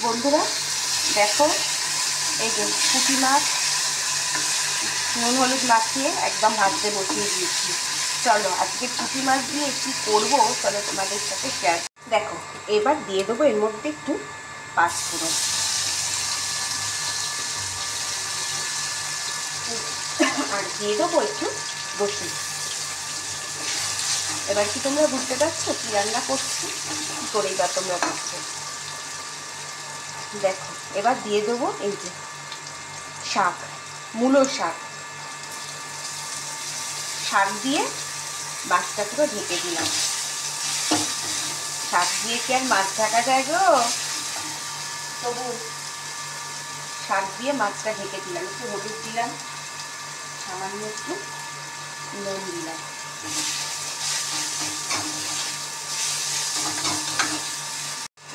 বন্ধুরা দেখো, এই যে পুঁটি মাছ নুন হলুদ মাখিয়ে একদম ভাজতে বসিয়ে দিয়েছি। চলো আজকে পুঁটি মাছ দিয়ে কি করবো চলো তোমাদের সাথে শেয়ার। দেখো এবার দিয়ে দেবো এর মধ্যে একটু পাঁচফোড়ন, আর দিয়ে দেবো একটু রসুন। এবার কি তোমরা বুঝতে পারছো কি রান্না করছি, কি করেই বা তোমরা বুঝছো। দেখো এবার দিয়ে দেবো এই যে শাক, মূলো শাক। শাক দিয়ে মাছটা পুরো ঢেকে দিলাম। শাক দিয়ে কি আর মাছ ঢাকা যায় গো, তবু শাক দিয়ে মাছটা ঢেকে দিলাম। একটু হলুদ দিলাম, সামান্য একটু নুন দিলাম।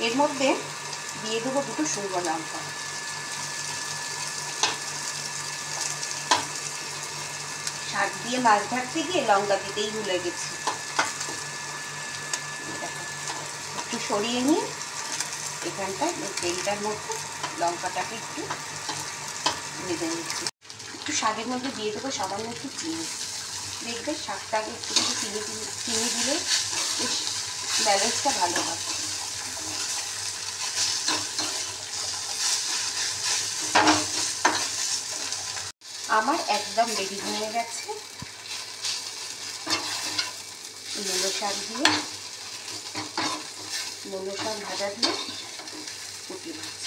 এর মধ্যে দিয়ে দেবো দুটো শুকনো লঙ্কা। শাক দিয়ে মাছ ঢাকতে গিয়ে লঙ্কা দিতেই ভুলে গেছি। একটু সরিয়ে নিয়ে এখানটায় তেলটার মধ্যে লঙ্কাটাকে একটু ভেজে নিচ্ছি। একটু শাকের মধ্যে দিয়ে দেবো সামান্য একটু চিনি। দেখবে শাকটাকে একটু চিনি দিলে বেশ ব্যালেন্সটা ভালো হয়। আমার একদম রেডি হয়ে গেছে মূলো শাক দিয়ে, মূলো শাক ভাজা দিয়ে পুঁটি মাছ।